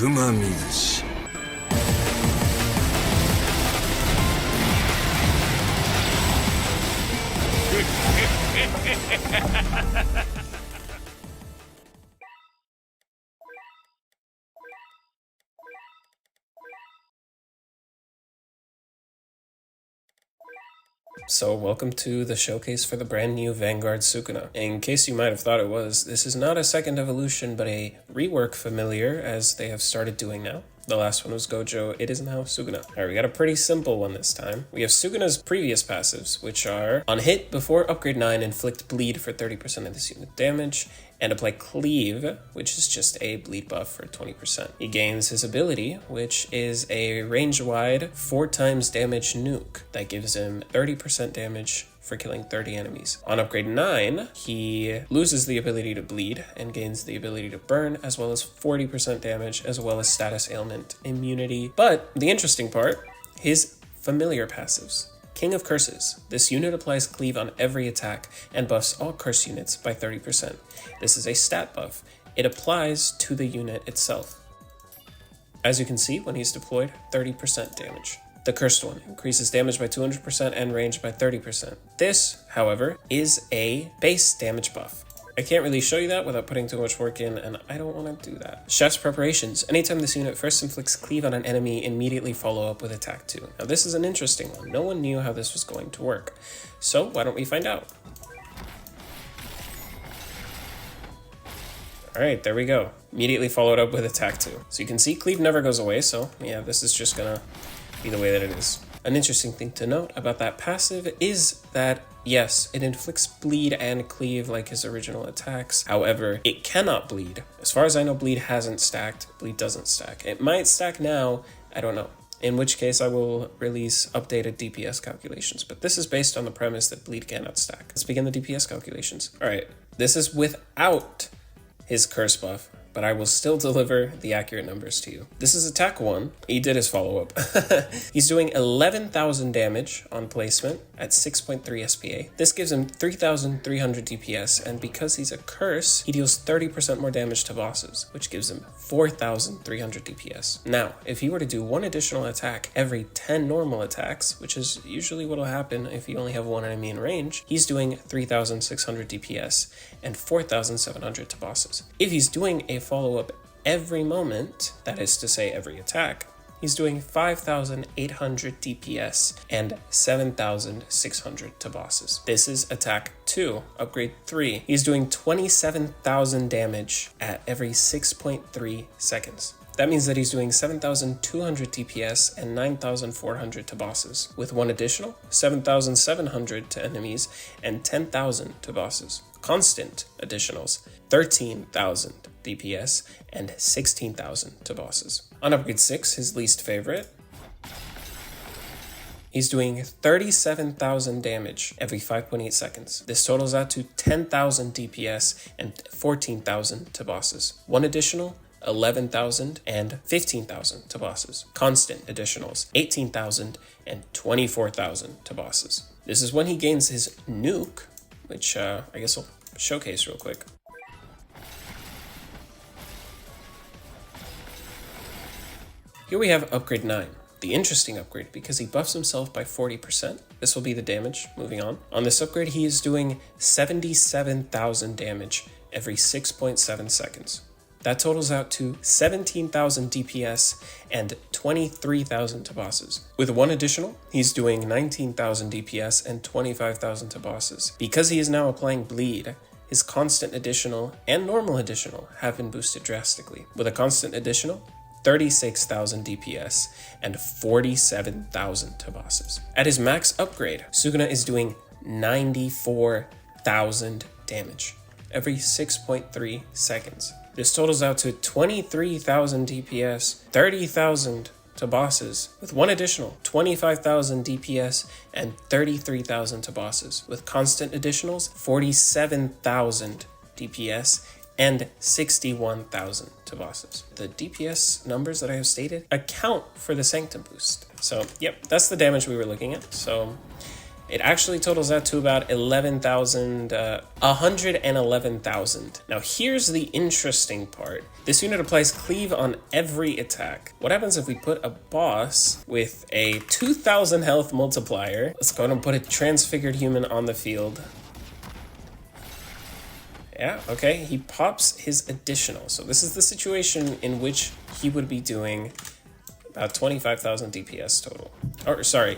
熊水し So welcome to the showcase for the brand new Vanguard Sukuna. In case you might have thought it was, this is not a second evolution but a rework familiar, as they have started doing now. The last one was Gojo, it is now Sukuna. Alright, we got a pretty simple one this time. We have Sukuna's previous passives, which are on hit before upgrade 9, inflict bleed for 30% of this unit damage, and apply cleave, which is just a bleed buff for 20%. He gains his ability, which is a range-wide 4 times damage nuke that gives him 30% damage for killing 30 enemies. On upgrade 9, he loses the ability to bleed and gains the ability to burn, as well as 40% damage, as well as status ailment immunity. But the interesting part, his familiar passives. King of Curses. This unit applies cleave on every attack and buffs all curse units by 30%. This is a stat buff. It applies to the unit itself. As you can see, when he's deployed, 30% damage. The Cursed one increases damage by 200% and range by 30%. This, however, is a base damage buff. I can't really show you that without putting too much work in, and I don't want to do that. Chef's Preparations. Anytime this unit first inflicts cleave on an enemy, immediately follow up with attack 2. Now this is an interesting one. No one knew how this was going to work. So why don't we find out? Alright, there we go. Immediately followed up with attack 2. So you can see cleave never goes away, so yeah, this is just gonna be the way that it is. An interesting thing to note about that passive is that, yes, it inflicts bleed and cleave like his original attacks. However, it cannot bleed. As far as I know, bleed hasn't stacked. Bleed doesn't stack. It might stack now, I don't know. In which case I will release updated DPS calculations. But this is based on the premise that bleed cannot stack. Let's begin the DPS calculations. Alright, this is without his curse buff, but I will still deliver the accurate numbers to you. This is attack 1. He did his follow-up. He's doing 11,000 damage on placement at 6.3 SPA. This gives him 3,300 DPS, and because he's a curse, he deals 30% more damage to bosses, which gives him 4,300 DPS. Now, if he were to do one additional attack every 10 normal attacks, which is usually what'll happen if you only have one enemy in range, he's doing 3,600 DPS and 4,700 to bosses. If he's doing a follow-up every moment, that is to say every attack, he's doing 5,800 DPS and 7,600 to bosses. This is attack 2, upgrade 3. He's doing 27,000 damage at every 6.3 seconds. That means that he's doing 7,200 DPS and 9,400 to bosses, with one additional 7,700 to enemies and 10,000 to bosses. Constant additionals, 13,000 DPS and 16,000 to bosses. On upgrade 6, his least favorite, he's doing 37,000 damage every 5.8 seconds. This totals out to 10,000 DPS and 14,000 to bosses. One additional, 11,000 and 15,000 to bosses. Constant additionals, 18,000 and 24,000 to bosses. This is when he gains his nuke, which I guess I'll showcase real quick. Here we have upgrade 9, the interesting upgrade because he buffs himself by 40%. This will be the damage, moving on. On this upgrade, he is doing 77,000 damage every 6.7 seconds. That totals out to 17,000 DPS and 23,000 to bosses. With one additional, he's doing 19,000 DPS and 25,000 to bosses. Because he is now applying bleed, his constant additional and normal additional have been boosted drastically. With a constant additional, 36,000 DPS and 47,000 to bosses. At his max upgrade, Sukuna is doing 94,000 damage every 6.3 seconds. This totals out to 23,000 DPS, 30,000 to bosses, with one additional 25,000 DPS and 33,000 to bosses. With constant additionals, 47,000 DPS and 61,000 to bosses. The DPS numbers that I have stated account for the Sanctum boost. So, yep, that's the damage we were looking at. So, It actually totals out to about 111,000. Now here's the interesting part. This unit applies cleave on every attack. What happens if we put a boss with a 2,000 health multiplier? Let's go ahead and put a transfigured human on the field. Yeah, okay, he pops his additional. So this is the situation in which he would be doing about 25,000 DPS total. Or sorry,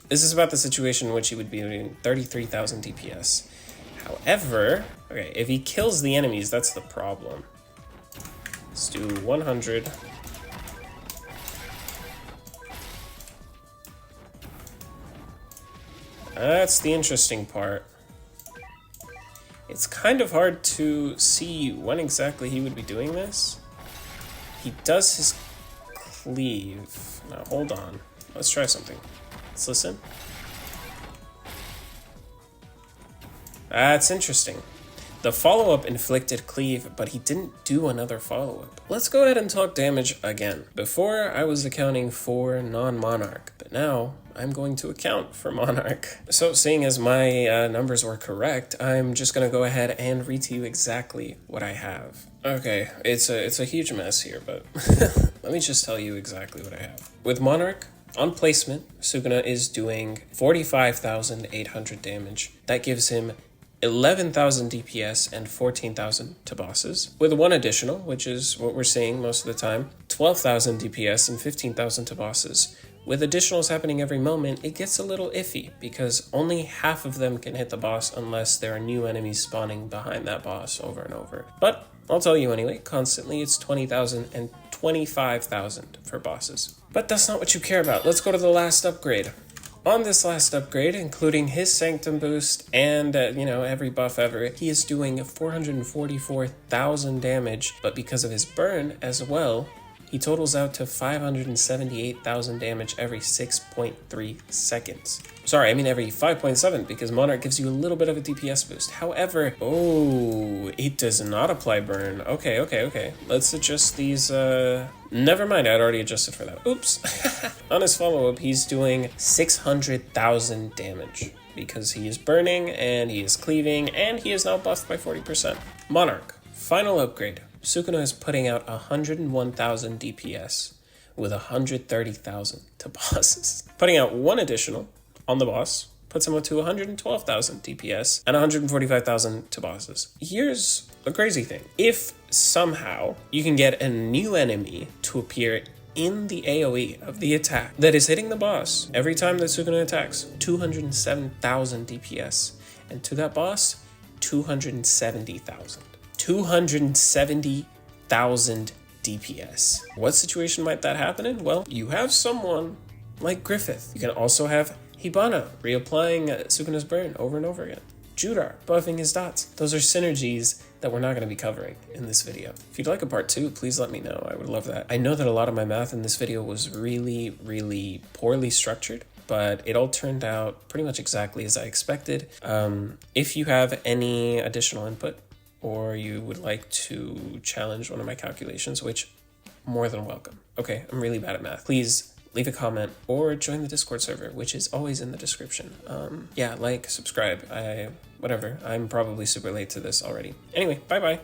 this is about the situation in which he would be doing 33,000 DPS. However, okay, if he kills the enemies, that's the problem. Let's do 100. That's the interesting part. It's kind of hard to see when exactly he would be doing this. He does his cleave. Now, hold on. Let's try something. Let's listen. That's interesting. The follow-up inflicted cleave, but he didn't do another follow-up. Let's go ahead and talk damage again. Before, I was accounting for non-Monarch, but now I'm going to account for Monarch. So seeing as my numbers were correct, I'm just gonna go ahead and read to you exactly what I have. Okay, it's a huge mess here, but let me just tell you exactly what I have. With Monarch, on placement, Sukuna is doing 45,800 damage. That gives him 11,000 DPS and 14,000 to bosses, with one additional, which is what we're seeing most of the time, 12,000 DPS and 15,000 to bosses. With additionals happening every moment, it gets a little iffy, because only half of them can hit the boss unless there are new enemies spawning behind that boss over and over. But I'll tell you anyway, constantly it's 20,000 and 25,000 for bosses. But that's not what you care about. Let's go to the last upgrade. On this last upgrade, including his Sanctum boost and, every buff ever, he is doing 444,000 damage, but because of his burn as well, he totals out to 578,000 damage every 6.3 seconds. Sorry, I mean every 5.7, because Monarch gives you a little bit of a DPS boost. However, it does not apply burn. Okay. Let's adjust these, never mind, I'd already adjusted for that. Oops. On his follow-up, he's doing 600,000 damage, because he is burning, and he is cleaving, and he is now buffed by 40%. Monarch, final upgrade. Sukuna is putting out 101,000 DPS with 130,000 to bosses. Putting out one additional on the boss puts him up to 112,000 DPS and 145,000 to bosses. Here's a crazy thing. If somehow you can get a new enemy to appear in the AoE of the attack that is hitting the boss every time that Sukuna attacks, 207,000 DPS, and to that boss, 270,000. 270,000 DPS. What situation might that happen in? Well, you have someone like Griffith. You can also have Hibana reapplying Sukuna's burn over and over again. Judar buffing his dots. Those are synergies that we're not going to be covering in this video. If you'd like a part 2, please let me know. I would love that. I know that a lot of my math in this video was really poorly structured, but it all turned out pretty much exactly as I expected. If you have any additional input, or you would like to challenge one of my calculations, which more than welcome. Okay, I'm really bad at math. Please leave a comment or join the Discord server, which is always in the description. Yeah, like, subscribe, whatever. I'm probably super late to this already. Anyway, bye-bye.